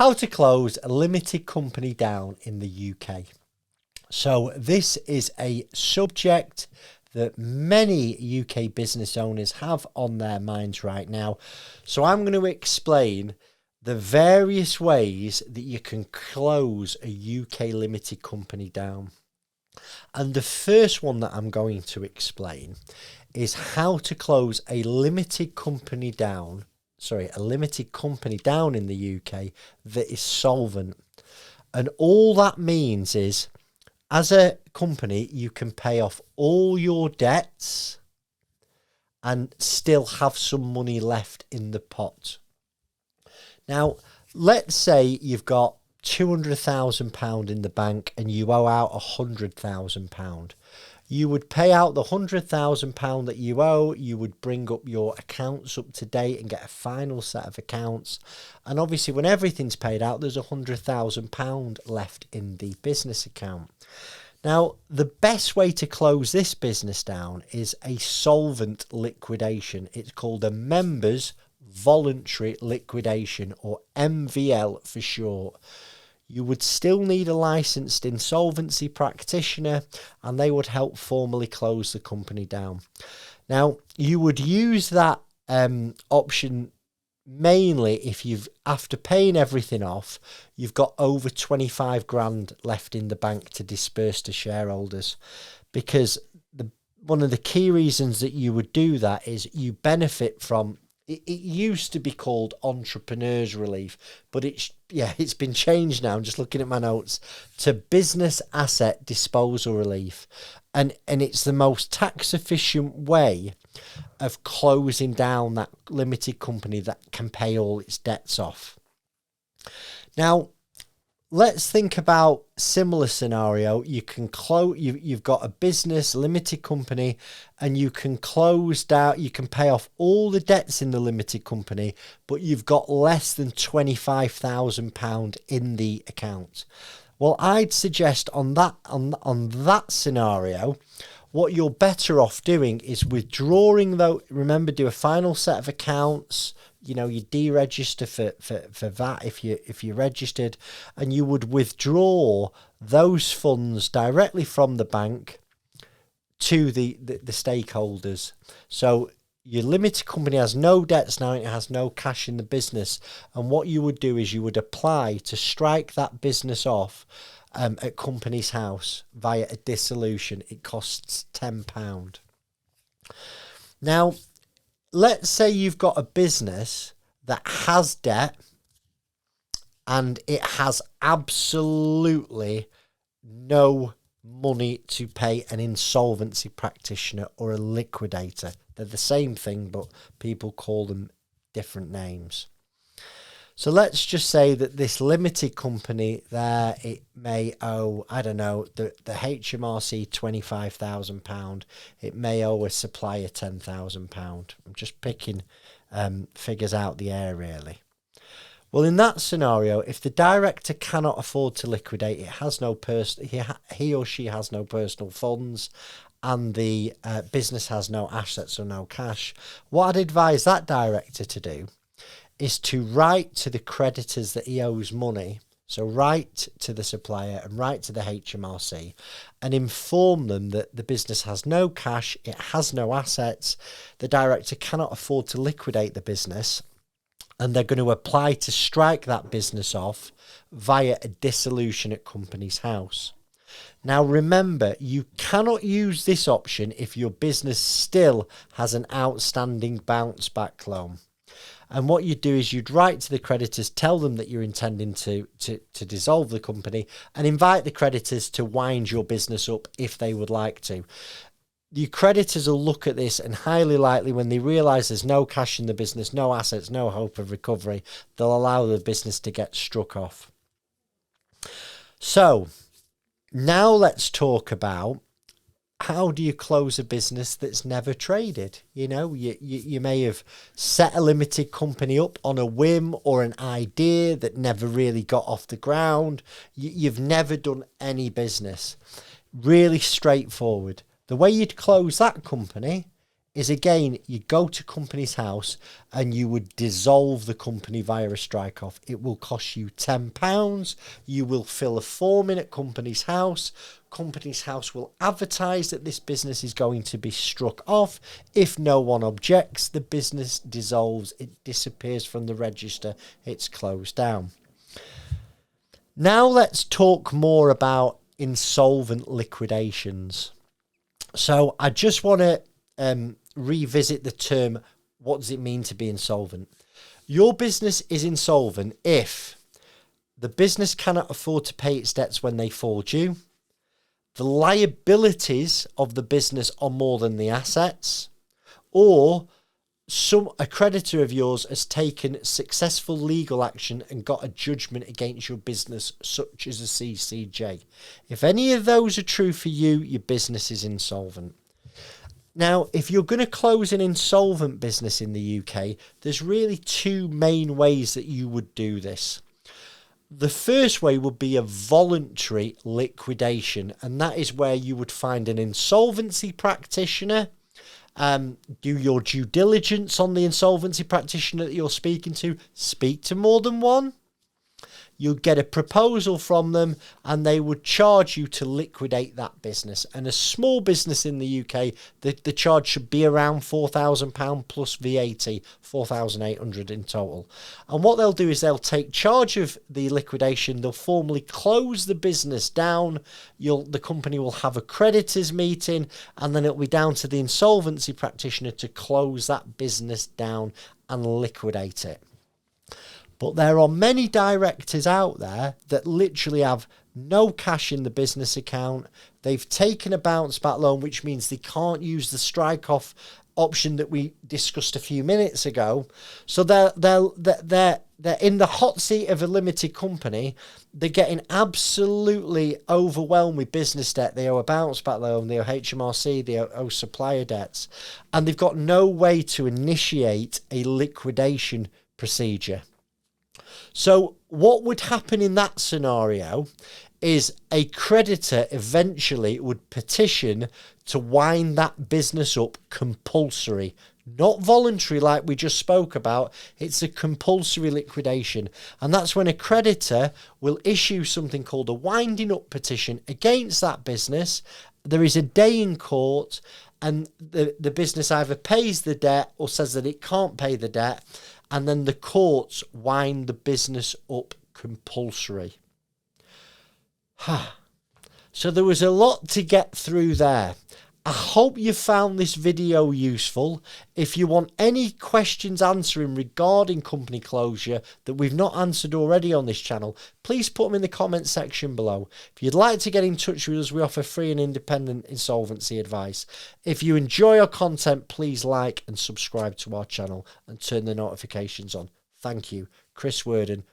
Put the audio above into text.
How to close a limited company down in the UK. So this is a subject that many UK business owners have on their minds right now. So I'm going to explain the various ways that you can close a UK limited company down. And the first one that I'm going to explain is how to close a limited company down in the UK that is solvent. And all that means is, as a company, you can pay off all your debts and still have some money left in the pot. Now, let's say you've got £200,000 in the bank and you owe out £100,000. You would pay out the £100,000 that you owe. You would bring up your accounts up to date and get a final set of accounts. And obviously, when everything's paid out, there's £100,000 left in the business account. Now, the best way to close this business down is a solvent liquidation. It's called a members voluntary liquidation, or MVL for short. You would still need a licensed insolvency practitioner, and they would help formally close the company down. Now, you would use that option mainly if you've, after paying everything off, you've got over 25 grand left in the bank to disperse to shareholders. Because one of the key reasons that you would do that is you benefit from, it used to be called entrepreneurs relief, but it's been changed now. I'm just looking at my notes to business asset disposal relief, and it's the most tax efficient way of closing down that limited company that can pay all its debts off. Now, let's think about similar scenario. You can close. You've got a business limited company, and you can close down. You can pay off all the debts in the limited company, but you've got less than £25,000 in the account. Well, I'd suggest on that scenario, what you're better off doing is withdrawing though. Remember, do a final set of accounts. You deregister for that if you're registered, and you would withdraw those funds directly from the bank to the stakeholders. So your limited company has no debts now, it has no cash in the business, and what you would do is you would apply to strike that business off at Companies House via a dissolution. It costs £10. Now, let's say you've got a business that has debt and it has absolutely no money to pay an insolvency practitioner or a liquidator. They're the same thing, but people call them different names. So let's just say that this limited company there, it may owe, I don't know, the HMRC £25,000. It may owe a supplier £10,000. I'm just picking figures out the air, really. Well, in that scenario, if the director cannot afford to liquidate, it has no he or she has no personal funds, and the business has no assets or no cash, what I'd advise that director to do is to write to the creditors that he owes money. So write to the supplier and write to the HMRC and inform them that the business has no cash, it has no assets, the director cannot afford to liquidate the business, and they're going to apply to strike that business off via a dissolution at Companies House. Now remember, you cannot use this option if your business still has an outstanding bounce back loan. And what you'd do is you'd write to the creditors, tell them that you're intending to dissolve the company, and invite the creditors to wind your business up if they would like to. The creditors will look at this, and highly likely when they realise there's no cash in the business, no assets, no hope of recovery, they'll allow the business to get struck off. So now let's talk about, how do you close a business that's never traded? You may have set a limited company up on a whim or an idea that never really got off the ground. You've never done any business. Really straightforward. The way you'd close that company is, again, you go to Companies House and you would dissolve the company via a strike-off. It will cost you £10. You will fill a form in at Companies House. Companies House will advertise that this business is going to be struck off. If no one objects, the business dissolves. It disappears from the register. It's closed down. Now let's talk more about insolvent liquidations. So I just want to revisit the term, what does it mean to be insolvent? Your business is insolvent if the business cannot afford to pay its debts when they fall due, the liabilities of the business are more than the assets, or a creditor of yours has taken successful legal action and got a judgment against your business, such as a CCJ. If any of those are true for you, your business is insolvent. Now, if you're going to close an insolvent business in the UK, there's really two main ways that you would do this. The first way would be a voluntary liquidation, and that is where you would find an insolvency practitioner, do your due diligence on the insolvency practitioner that you're speaking to, speak to more than one. You'd get a proposal from them and they would charge you to liquidate that business. And a small business in the UK, the charge should be around £4,000 plus VAT, £4,800 in total. And what they'll do is they'll take charge of the liquidation. They'll formally close the business down. The company will have a creditors meeting, and then it'll be down to the insolvency practitioner to close that business down and liquidate it. But there are many directors out there that literally have no cash in the business account. They've taken a bounce back loan, which means they can't use the strike-off option that we discussed a few minutes ago. So they're in the hot seat of a limited company. They're getting absolutely overwhelmed with business debt. They owe a bounce back loan, they owe HMRC, they owe supplier debts, and they've got no way to initiate a liquidation procedure. So what would happen in that scenario is a creditor eventually would petition to wind that business up compulsory, not voluntary like we just spoke about. It's a compulsory liquidation. And that's when a creditor will issue something called a winding up petition against that business. There is a day in court, and the business either pays the debt or says that it can't pay the debt. And then the courts wind the business up compulsory. So there was a lot to get through there. I hope you found this video useful. If you want any questions answering regarding company closure that we've not answered already on this channel, please put them in the comments section below. If you'd like to get in touch with us, we offer free and independent insolvency advice. If you enjoy our content, please like and subscribe to our channel and turn the notifications on. Thank you. Chris Worden,